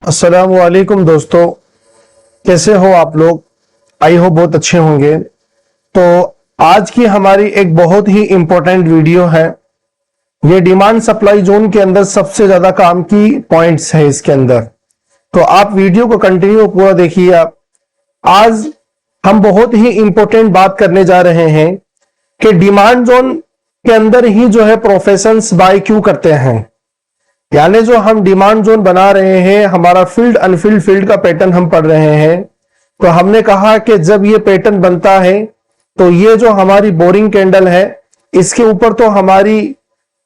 अस्सलामुअलैकुम दोस्तों, कैसे हो आप लोग। आई हो बहुत अच्छे होंगे। तो आज की हमारी एक बहुत ही इंपॉर्टेंट वीडियो है। ये डिमांड सप्लाई जोन के अंदर सबसे ज्यादा काम की पॉइंट्स है इसके अंदर। तो आप वीडियो को कंटिन्यू पूरा देखिए। आप आज हम बहुत ही इंपॉर्टेंट बात करने जा रहे हैं कि डिमांड जोन के अंदर ही जो है प्रोफेशंस बाय क्यों करते हैं। यानी जो हम डिमांड जोन बना रहे हैं, हमारा फील्ड अनफील्ड फील्ड का पैटर्न हम पढ़ रहे हैं। तो हमने कहा कि जब ये पैटर्न बनता है तो ये जो हमारी बोरिंग कैंडल है इसके ऊपर तो हमारी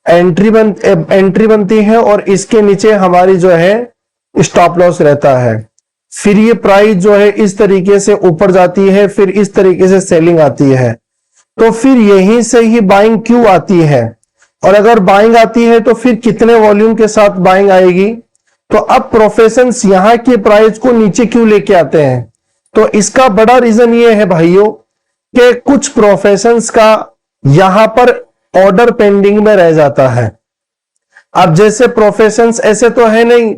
एंट्री बनती है और इसके नीचे हमारी जो है स्टॉप लॉस रहता है। फिर ये प्राइस जो है इस तरीके से ऊपर जाती है, फिर इस तरीके से सेलिंग आती है। तो फिर यहीं से ही बाइंग क्यों आती है, और अगर बाइंग आती है तो फिर कितने वॉल्यूम के साथ बाइंग आएगी। तो अब प्रोफेशंस यहां के प्राइस को नीचे क्यों लेके आते हैं। तो इसका बड़ा रीजन ये है भाइयों कि कुछ प्रोफेशंस का यहां पर ऑर्डर पेंडिंग में रह जाता है। अब जैसे प्रोफेशंस ऐसे तो है नहीं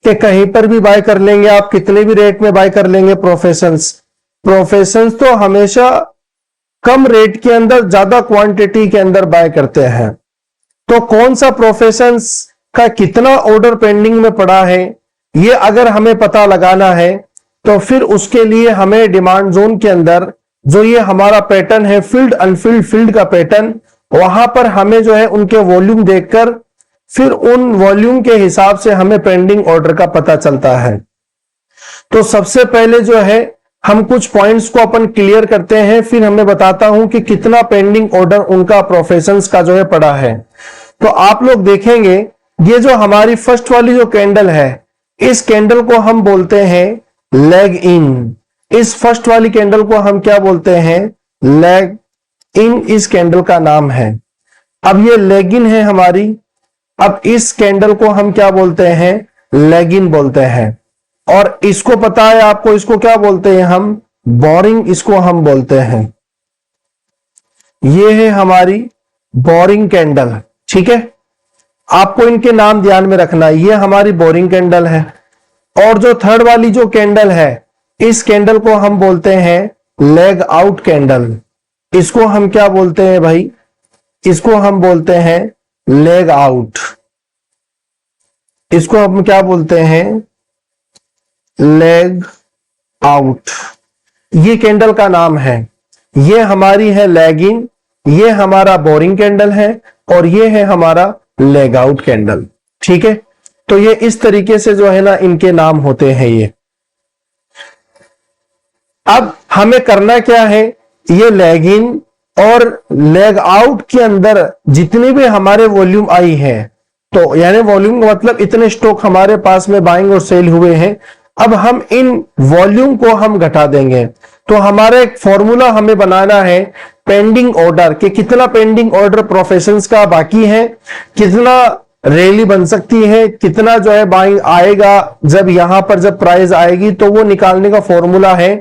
कि कहीं पर भी बाय कर लेंगे, आप कितने भी रेट में बाय कर लेंगे। प्रोफेशंस तो हमेशा कम रेट के अंदर ज्यादा क्वांटिटी के अंदर बाय करते हैं। तो कौन सा प्रोफेशंस का कितना ऑर्डर पेंडिंग में पड़ा है ये अगर हमें पता लगाना है तो फिर उसके लिए हमें डिमांड जोन के अंदर जो ये हमारा पैटर्न है फील्ड अनफील्ड फील्ड का पैटर्न, वहां पर हमें जो है उनके वॉल्यूम देखकर फिर उन वॉल्यूम के हिसाब से हमें पेंडिंग ऑर्डर का पता चलता है। तो सबसे पहले जो है हम कुछ पॉइंट्स को अपन क्लियर करते हैं, फिर हमें बताता हूं कि कितना पेंडिंग ऑर्डर उनका प्रोफेशंस का जो है पड़ा है। तो आप लोग देखेंगे ये जो हमारी फर्स्ट वाली जो कैंडल है इस कैंडल को हम बोलते हैं लेग इन। इस फर्स्ट वाली कैंडल को हम क्या बोलते हैं, लेग इन इस कैंडल का नाम है। अब ये लेग इन है हमारी। अब इस कैंडल को हम क्या बोलते हैं, लेग इन बोलते हैं। और इसको पता है आपको, इसको क्या बोलते हैं हम, बोरिंग इसको हम बोलते हैं। ये है हमारी बोरिंग कैंडल, ठीक है। आपको इनके नाम ध्यान में रखना है। ये हमारी बोरिंग कैंडल है। और जो थर्ड वाली जो कैंडल है इस कैंडल को हम बोलते हैं लेग आउट कैंडल। इसको हम क्या बोलते हैं भाई, इसको हम बोलते हैं लेग आउट। इसको हम क्या बोलते हैं, लेग आउट। ये कैंडल का नाम है। ये हमारी है लेग इन, ये हमारा बोरिंग कैंडल है और ये है हमारा लेग आउट कैंडल, ठीक है। तो ये इस तरीके से जो है ना इनके नाम होते हैं ये। अब हमें करना क्या है, ये लेग इन और लेग आउट के अंदर जितनी भी हमारे वॉल्यूम आई है, तो यानी वॉल्यूम का मतलब इतने स्टॉक हमारे पास में बाइंग और सेल हुए हैं, अब हम इन वॉल्यूम को हम घटा देंगे। तो हमारा एक फॉर्मूला हमें बनाना है पेंडिंग ऑर्डर कि कितना पेंडिंग ऑर्डर प्रोफेशंस का बाकी है, कितना रैली बन सकती है, कितना जो है बाइंग आएगा जब यहां पर जब प्राइस आएगी। तो वो निकालने का फॉर्मूला है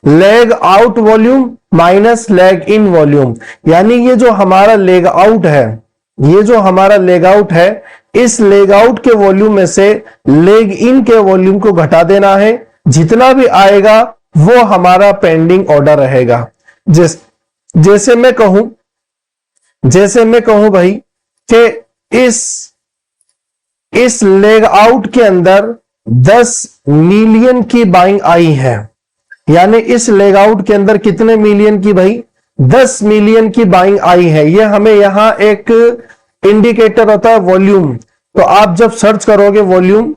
leg out volume minus leg in volume. यानी ये जो हमारा लेग आउट है, ये जो हमारा लेग आउट है, इस लेग आउट के वॉल्यूम में से लेग इन के वॉल्यूम को घटा देना है। जितना भी आएगा वो हमारा पेंडिंग ऑर्डर रहेगा। जैसे मैं कहूं भाई कि इस लेग आउट के अंदर 10 मिलियन की बाइंग आई है। यानी इस लेग आउट के अंदर कितने मिलियन की भाई, 10 मिलियन की बाइंग आई है। ये हमें यहां एक इंडिकेटर होता है वॉल्यूम। तो आप जब सर्च करोगे वॉल्यूम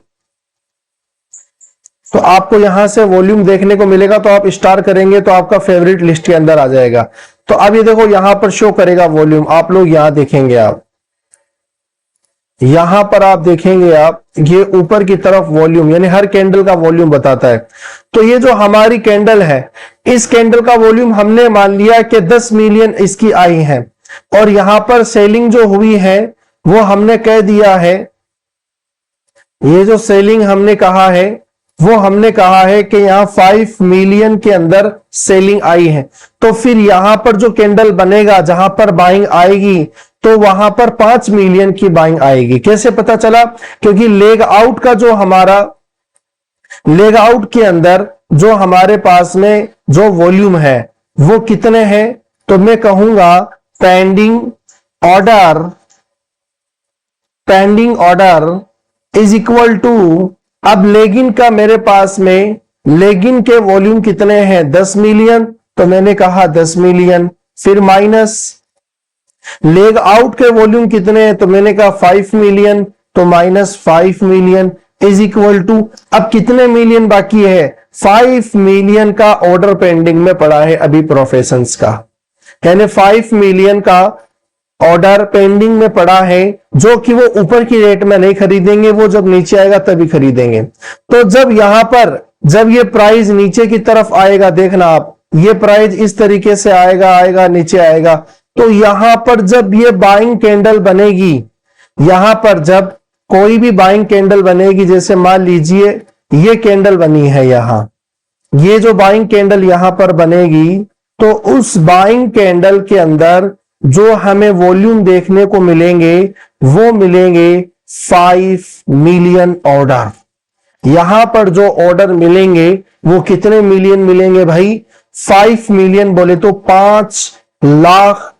तो आपको यहां से वॉल्यूम देखने को मिलेगा। तो आप स्टार करेंगे तो आपका फेवरेट लिस्ट के अंदर आ जाएगा। तो अब ये देखो यहां पर शो करेगा वॉल्यूम, आप लोग यहां देखेंगे, आप यहां पर आप देखेंगे, आप ये ऊपर की तरफ वॉल्यूम यानी हर कैंडल का वॉल्यूम बताता है। तो ये जो हमारी कैंडल है इस कैंडल का वॉल्यूम हमने मान लिया कि 10 मिलियन इसकी आई है। और यहां पर सेलिंग जो हुई है वो हमने कह दिया है, ये जो सेलिंग हमने कहा है वो हमने कहा है कि यहां 5 मिलियन के अंदर सेलिंग आई है। तो फिर यहां पर जो कैंडल बनेगा जहां पर बाइंग आएगी तो वहां पर 5 मिलियन की बाइंग आएगी। कैसे पता चला, क्योंकि लेग आउट का जो हमारा लेग आउट के अंदर जो हमारे पास में जो वॉल्यूम है वो कितने हैं, तो मैं कहूंगा pending order is equal to, अब लेगिन का मेरे पास में लेगिन के वॉल्यूम कितने हैं 10 मिलियन, तो मैंने कहा 10 मिलियन, फिर माइनस लेग आउट के वॉल्यूम कितने हैं, तो मैंने कहा 5 मिलियन, तो minus 5 million is equal to, अब कितने मिलियन बाकी है, 5 मिलियन का ऑर्डर पेंडिंग में पड़ा है अभी प्रोफेशंस का, यानी 5 मिलियन का ऑर्डर पेंडिंग में पड़ा है, जो कि वो ऊपर की रेट में नहीं खरीदेंगे, वो जब नीचे आएगा तभी खरीदेंगे। तो जब यहां पर जब ये प्राइस नीचे की तरफ आएगा, देखना आप ये प्राइस इस तरीके से आएगा नीचे आएगा, तो यहां पर जब ये बाइंग कैंडल बनेगी, यहां पर जब कोई भी बाइंग कैंडल बनेगी, जैसे मान लीजिए ये कैंडल बनी है यहां, ये जो बाइंग कैंडल यहां पर बनेगी, तो उस बाइंग कैंडल के अंदर जो हमें वॉल्यूम देखने को मिलेंगे वो मिलेंगे 5 मिलियन ऑर्डर। यहां पर जो ऑर्डर मिलेंगे वो कितने मिलियन मिलेंगे भाई, 5 मिलियन बोले तो 5 लाख,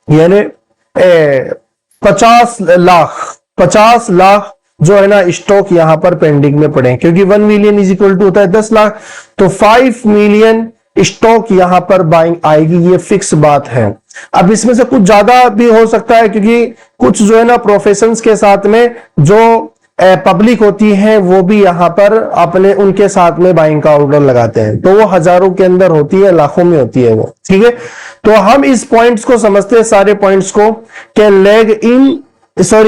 यानी 50 लाख जो है ना स्टॉक यहां पर पेंडिंग में पड़े, क्योंकि 1 मिलियन इज इक्वल टू होता है 10 लाख, तो 5 मिलियन स्टॉक यहां पर बाइंग आएगी, ये फिक्स बात है। अब इसमें से कुछ ज्यादा भी हो सकता है, क्योंकि कुछ जो है ना प्रोफेशंस के साथ में जो पब्लिक होती है वो भी यहां पर अपने उनके साथ में बाइंग का ऑर्डर लगाते हैं, तो वो हजारों के अंदर होती है, लाखों में होती है वो, ठीक है। तो हम इस पॉइंट्स को समझते हैं, सारे पॉइंट्स को, कि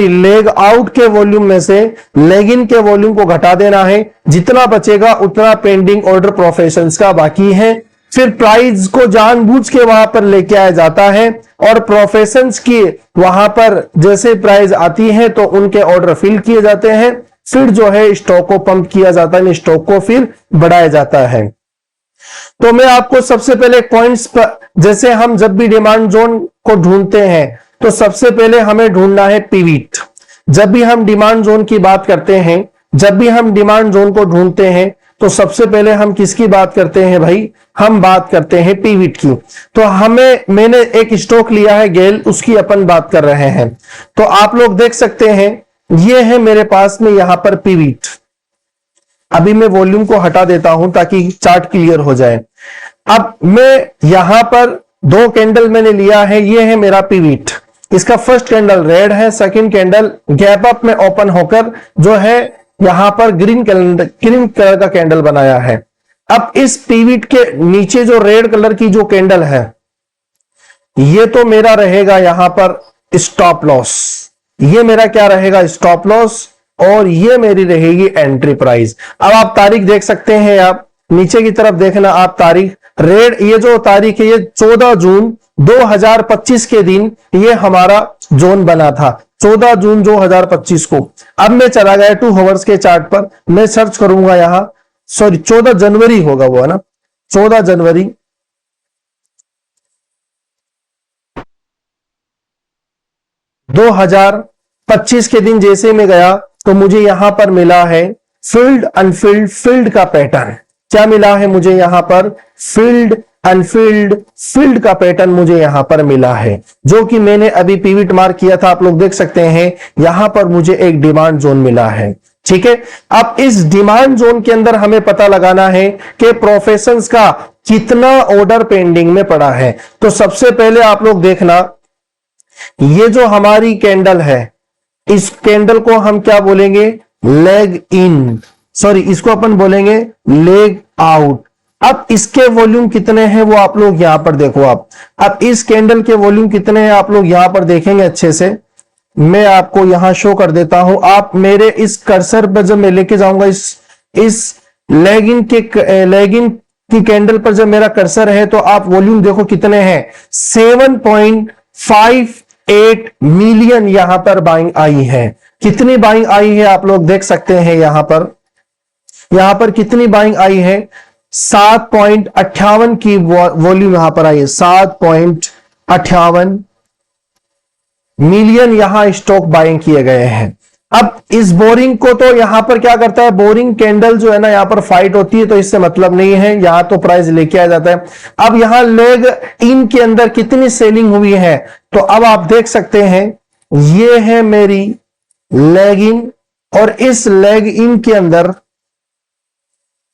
लेग आउट के वॉल्यूम में से लेग इन के वॉल्यूम को घटा देना है, जितना बचेगा उतना पेंडिंग ऑर्डर प्रोफेशंस का बाकी है, फिर प्राइस को जानबूझ के वहां पर लेके आया जाता है, और प्रोफेशंस की वहां पर जैसे प्राइस आती है तो उनके ऑर्डर फिल किए जाते हैं, फिर जो है स्टॉक को पंप किया जाता है, स्टॉक को फिर बढ़ाया जाता है। तो मैं आपको सबसे पहले पॉइंट्स पर, जैसे हम जब भी डिमांड जोन को ढूंढते हैं तो सबसे पहले हमें ढूंढना है पीवीट। जब भी हम डिमांड जोन की बात करते हैं, जब भी हम डिमांड जोन को ढूंढते हैं तो सबसे पहले हम किसकी बात करते हैं भाई, हम बात करते हैं पीवीट की। तो मैंने एक स्टॉक लिया है गेल, उसकी अपन बात कर रहे हैं। तो आप लोग देख सकते हैं ये है मेरे पास में यहां पर पीवीट। अभी मैं वॉल्यूम को हटा देता हूं ताकि चार्ट क्लियर हो जाए। अब मैं यहां पर 2 कैंडल मैंने लिया है, ये है मेरा पीवीट। इसका फर्स्ट कैंडल रेड है, सेकंड कैंडल गैप अप में ओपन होकर जो है यहां पर ग्रीन कलर का कैंडल बनाया है। अब इस पीवीट के नीचे जो रेड कलर की जो कैंडल है, ये तो मेरा रहेगा यहां पर स्टॉप लॉस, ये मेरा क्या रहेगा स्टॉप लॉस, और ये मेरी रहेगी एंट्री प्राइस। अब आप तारीख देख सकते हैं, आप नीचे की तरफ देखना, आप तारीख रेड, ये जो तारीख है ये 14 जून 2025 के दिन ये हमारा जोन बना था, 14 जून 2025 को। अब मैं चला गया 2 आवर्स के चार्ट पर, मैं सर्च करूंगा यहां, सॉरी 14 जनवरी होगा वो, है ना, 14 जनवरी 2025 के दिन जैसे मैं गया तो मुझे यहां पर मिला है फील्ड अनफील्ड फील्ड का पैटर्न। क्या मिला है मुझे यहां पर, फील्ड अनफील्ड फील्ड का पैटर्न मुझे यहां पर मिला है, जो कि मैंने अभी पीवीट मार्क किया था। आप लोग देख सकते हैं यहां पर मुझे एक डिमांड जोन मिला है, ठीक है। अब इस डिमांड जोन के अंदर हमें पता लगाना है कि प्रोफेशंस का कितना ऑर्डर पेंडिंग में पड़ा है। तो सबसे पहले आप लोग देखना, ये जो हमारी कैंडल है, इस कैंडल को हम क्या बोलेंगे, लेग इन, सॉरी इसको अपन बोलेंगे लेग आउट। अब इसके वॉल्यूम कितने हैं वो आप लोग यहां पर देखो। आप अब इस कैंडल के वॉल्यूम कितने हैं आप लोग यहां पर देखेंगे अच्छे से, मैं आपको यहां शो कर देता हूं। आप मेरे इस कर्सर पर जब मैं लेके जाऊंगा इस लेग इन की कैंडल पर जब मेरा कर्सर है, तो आप वॉल्यूम देखो कितने हैं, 7.58 मिलियन यहां पर बाइंग आई है। कितनी बाइंग आई है आप लोग देख सकते हैं यहां पर कितनी बाइंग आई है, 7.58 की वॉल्यूम यहां पर आई है, 7.58 मिलियन यहां स्टॉक बाइंग किए गए हैं। अब इस बोरिंग को तो यहां पर क्या करता है, बोरिंग कैंडल जो है ना यहां पर फाइट होती है, तो इससे मतलब नहीं है, यहां तो प्राइस लेके आ जाता है। अब यहां लेग इन के अंदर कितनी सेलिंग हुई है, तो अब आप देख सकते हैं ये है मेरी लेग इन, और इस लेग इन के अंदर,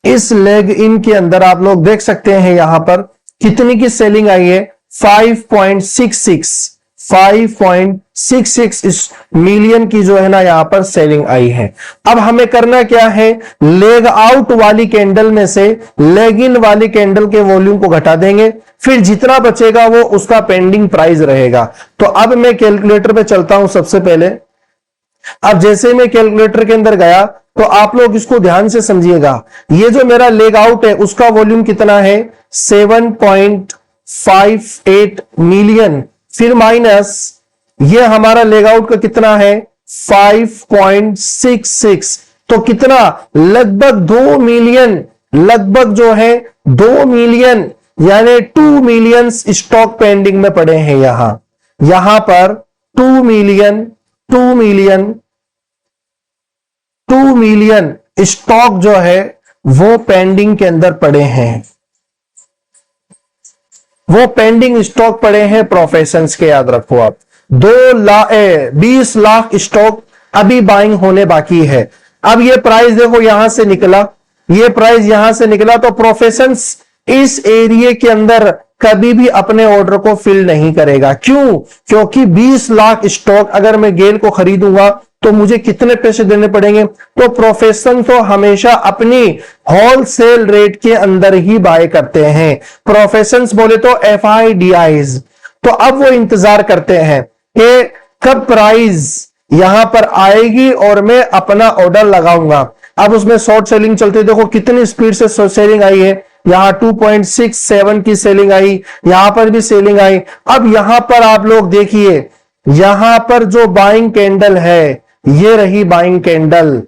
इस लेग इन के अंदर आप लोग देख सकते हैं यहां पर कितनी की सेलिंग आई है, 5.66 मिलियन की जो है ना यहां पर सेलिंग आई है। अब हमें करना क्या है, लेग आउट वाली कैंडल में से लेग इन वाली कैंडल के वॉल्यूम को घटा देंगे, फिर जितना बचेगा वो उसका पेंडिंग प्राइस रहेगा। तो अब मैं कैलकुलेटर पे चलता हूं सबसे पहले। अब जैसे मैं कैलकुलेटर के अंदर गया तो आप लोग इसको ध्यान से समझिएगा, ये जो मेरा लेग आउट है उसका वॉल्यूम कितना है, 7.58 मिलियन, फिर माइनस ये हमारा लेग आउट का कितना है 5.66, तो कितना लगभग 2 मिलियन, लगभग जो है 2 मिलियन यानी 2 मिलियन स्टॉक पेंडिंग में पड़े हैं। यहां पर 2 मिलियन स्टॉक जो है वो पेंडिंग के अंदर पड़े हैं, वो पेंडिंग स्टॉक पड़े हैं प्रोफेशंस के, याद रखो आप। 20 लाख स्टॉक अभी बाइंग होने बाकी है। अब ये प्राइस देखो यहां से निकला, ये प्राइस यहां से निकला, तो प्रोफेशंस इस एरिया के अंदर कभी भी अपने ऑर्डर को फिल नहीं करेगा। क्यों? क्योंकि 20 लाख स्टॉक अगर मैं गेल को खरीदूंगा तो मुझे कितने पैसे देने पड़ेंगे, तो प्रोफेशन तो हमेशा अपनी होलसेल रेट के अंदर ही बाय करते हैं। प्रोफेशंस बोले तो FIDIs, तो अब वो इंतजार करते हैं कि कब प्राइस यहां पर आएगी और मैं अपना ऑर्डर लगाऊंगा। अब उसमें शॉर्ट सेलिंग चलती, देखो कितनी स्पीड से सेलिंग आई है, यहां 2.67 की सेलिंग आई, यहां पर भी सेलिंग आई। अब यहां पर आप लोग देखिए, यहां पर जो बाइंग कैंडल है ये रही बाइंग कैंडल।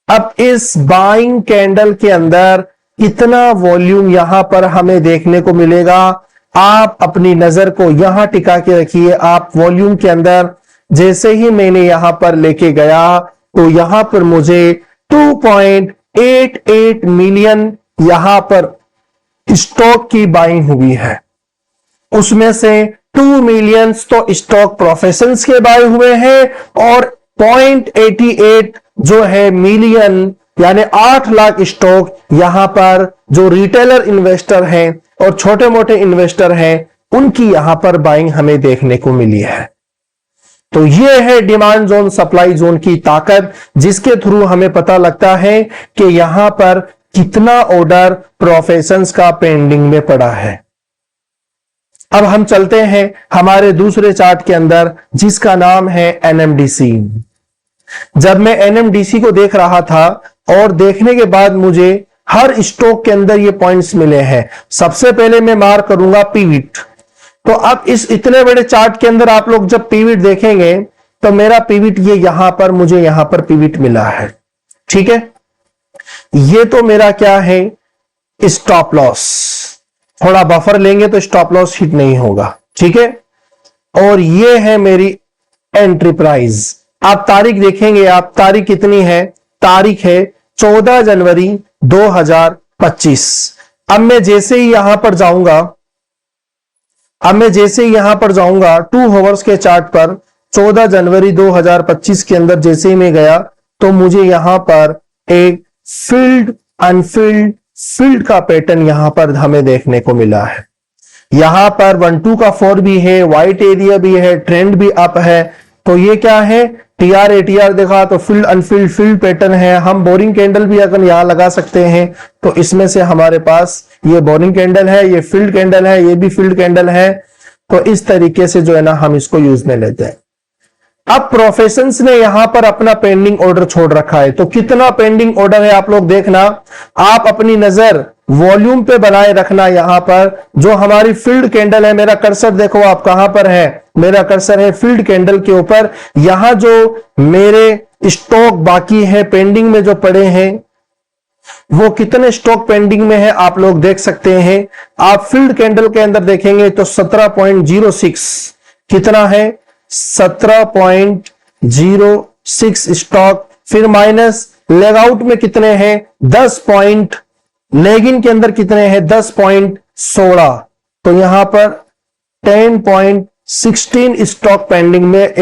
अब इस बाइंग कैंडल के अंदर कितना वॉल्यूम यहां पर हमें देखने को मिलेगा, आप अपनी नजर को यहां टिका के रखिए। आप वॉल्यूम के अंदर जैसे ही मैंने यहां पर लेके गया तो यहां पर मुझे 2.88 मिलियन यहां पर स्टॉक की बाइंग हुई है। उसमें से 2 मिलियंस तो स्टॉक प्रोफेशंस के बाय हुए हैं और 0.88 जो है मिलियन यानी 8 लाख स्टॉक यहां पर जो रिटेलर इन्वेस्टर हैं और छोटे मोटे इन्वेस्टर हैं उनकी यहां पर बाइंग हमें देखने को मिली है। तो यह है डिमांड जोन सप्लाई जोन की ताकत, जिसके थ्रू हमें पता लगता है कि यहां पर कितना ऑर्डर प्रोफेशंस का पेंडिंग में पड़ा है। अब हम चलते हैं हमारे दूसरे चार्ट के अंदर जिसका नाम है NMDC। जब मैं NMDC को देख रहा था और देखने के बाद मुझे हर स्टॉक के अंदर ये पॉइंट्स मिले हैं। सबसे पहले मैं मार्क करूंगा पीविट। तो अब इस इतने बड़े चार्ट के अंदर आप लोग जब पीविट देखेंगे तो मेरा पीविट ये यहां पर, मुझे यहां पर पीविट मिला है, ठीक है। ये तो मेरा क्या है, स्टॉप लॉस, थोड़ा बफर लेंगे तो स्टॉप लॉस हिट नहीं होगा, ठीक है। और ये है मेरी एंट्री प्राइस। आप तारीख देखेंगे, आप तारीख कितनी है, तारीख है 14 जनवरी 2025। अब मैं जैसे ही यहां पर जाऊंगा, 2 आवर्स के चार्ट पर 14 जनवरी 2025 के अंदर जैसे ही मैं गया तो मुझे यहां पर एक फील्ड अनफील्ड फील्ड का पैटर्न यहां पर हमें देखने को मिला है। यहां पर 1-2 का 4 भी है, व्हाइट एरिया भी है, ट्रेंड भी अप है। तो ये क्या है, TR ATR देखा तो फील्ड अनफील्ड फील्ड पैटर्न है। हम बोरिंग कैंडल भी अगर यहां लगा सकते हैं तो इसमें से हमारे पास ये बोरिंग कैंडल है, ये फील्ड कैंडल है, ये भी फील्ड कैंडल है। तो इस तरीके से जो है ना हम इसको यूज में लेते हैं। अब प्रोफेशंस ने यहां पर अपना पेंडिंग ऑर्डर छोड़ रखा है, तो कितना पेंडिंग ऑर्डर है आप लोग देखना। आप अपनी नजर वॉल्यूम पे बनाए रखना। यहां पर जो हमारी फील्ड कैंडल है, मेरा कर्सर देखो आप कहां पर है, मेरा कर्सर है फील्ड कैंडल के ऊपर। यहां जो मेरे स्टॉक बाकी है पेंडिंग में जो पड़े हैं, वो कितने स्टॉक पेंडिंग में है आप लोग देख सकते हैं। आप फील्ड कैंडल के अंदर देखेंगे तो 17.06 कितना है, 17.06 10.6 स्टॉक, फिर माइनस लेग आउट में कितने हैं 10 पॉइंट, लेग इन के अंदर कितने हैं 10.16, तो यहां पर 10.16 स्टॉक पेंडिंग में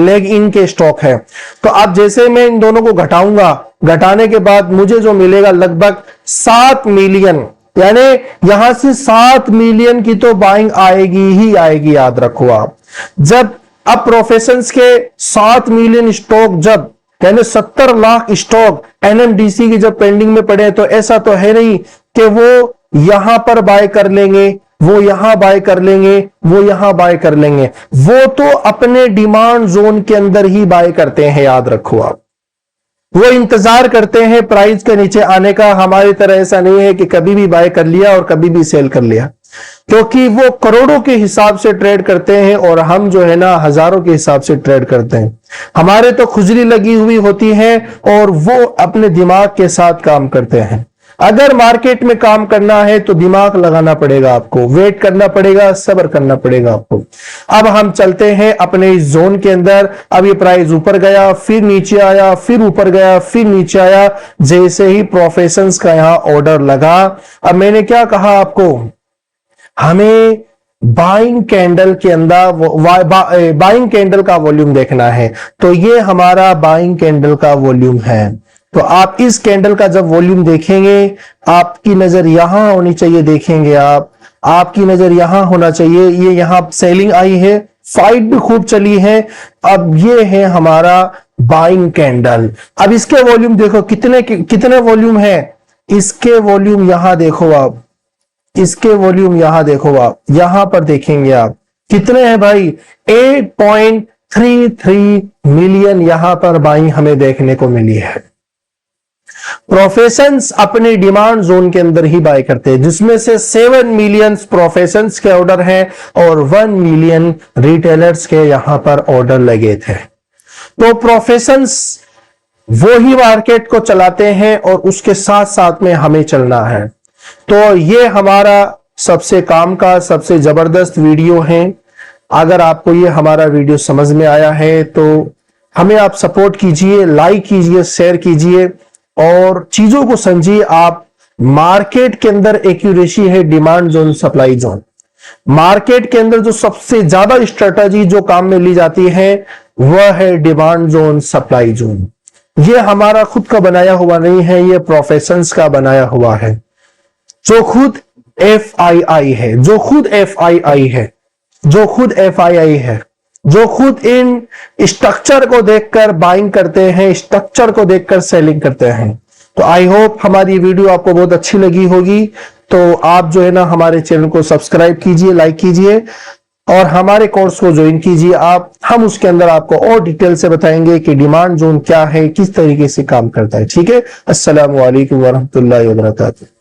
लेग इन के स्टॉक है। तो अब जैसे मैं इन दोनों को घटाऊंगा, घटाने के बाद मुझे जो मिलेगा लगभग 7 मिलियन, यानी यहां से 7 मिलियन की तो बाइंग आएगी ही आएगी, याद रखो आप। जब अब प्रोफेशंस के 7 मिलियन स्टॉक, जब यानी 70 लाख स्टॉक एनएमडीसी की जब पेंडिंग में पड़े, तो ऐसा तो है नहीं कि वो यहां पर बाय कर लेंगे, वो यहां बाय कर लेंगे, वो यहां बाय कर लेंगे, वो तो अपने डिमांड जोन के अंदर ही बाय करते हैं, याद रखो आप। वो इंतजार करते हैं प्राइस के नीचे आने का। हमारी तरह ऐसा नहीं है कि कभी भी बाय कर लिया और कभी भी सेल कर लिया, क्योंकि वो करोड़ों के हिसाब से ट्रेड करते हैं और हम जो है ना हजारों के हिसाब से ट्रेड करते हैं। हमारे तो खुजली लगी हुई होती है और वो अपने दिमाग के साथ काम करते हैं। अगर मार्केट में काम करना है तो दिमाग लगाना पड़ेगा आपको, वेट करना पड़ेगा, सब्र करना पड़ेगा आपको। अब हम चलते हैं अपने इस जोन के अंदर। अब ये प्राइस ऊपर गया, फिर नीचे आया, फिर ऊपर गया, फिर नीचे आया। जैसे ही प्रोफेशंस का यहां ऑर्डर लगा, अब मैंने क्या कहा आपको, हमें बाइंग कैंडल के अंदर बाइंग कैंडल का वॉल्यूम देखना है। तो ये हमारा बाइंग कैंडल का वॉल्यूम है। तो आप इस कैंडल का जब वॉल्यूम देखेंगे, आपकी नजर यहां होनी चाहिए, देखेंगे आप, आपकी नजर यहां होना चाहिए। ये यहां सेलिंग आई है, फाइट भी खूब चली है। अब ये है हमारा बाइंग कैंडल। अब इसके वॉल्यूम देखो कितने वॉल्यूम है, इसके वॉल्यूम यहां देखो आप, इसके वॉल्यूम यहां देखो आप, यहां पर देखेंगे आप कितने हैं भाई, 8.33 मिलियन यहां पर बाइंग हमें देखने को मिली है। प्रोफेशंस अपने डिमांड जोन के अंदर ही बाय करते हैं, जिसमें से 7 मिलियन प्रोफेशंस के ऑर्डर हैं और 1 मिलियन रिटेलर्स के यहां पर ऑर्डर लगे थे। तो प्रोफेशंस वो ही मार्केट को चलाते हैं और उसके साथ साथ में हमें चलना है। तो ये हमारा सबसे काम का सबसे जबरदस्त वीडियो है। अगर आपको ये हमारा वीडियो समझ में आया है तो हमें आप सपोर्ट कीजिए, लाइक कीजिए, शेयर कीजिए और चीजों को समझिए आप। मार्केट के अंदर एक्यूरेसी है demand zone, supply zone. Market के अंदर जो सबसे ज्यादा स्ट्रेटजी जो काम में ली जाती है वह है डिमांड जोन, सप्लाई जोन। ये हमारा खुद का बनाया हुआ नहीं है, ये प्रोफेशंस का बनाया हुआ है, जो खुद FII है, जो खुद FII है, जो खुद FII है, जो खुद इन स्ट्रक्चर को देखकर बाइंग करते हैं, स्ट्रक्चर को देखकर सेलिंग करते हैं। तो आई होप हमारी वीडियो आपको बहुत अच्छी लगी होगी। तो आप जो है ना हमारे चैनल को सब्सक्राइब कीजिए, लाइक कीजिए और हमारे कोर्स को ज्वाइन कीजिए आप। हम उसके अंदर आपको और डिटेल से बताएंगे कि डिमांड जोन क्या है, किस तरीके से काम करता है। ठीक है, अस्सलाम वालेकुम वरहमतुल्लाहि वबरकातुहू।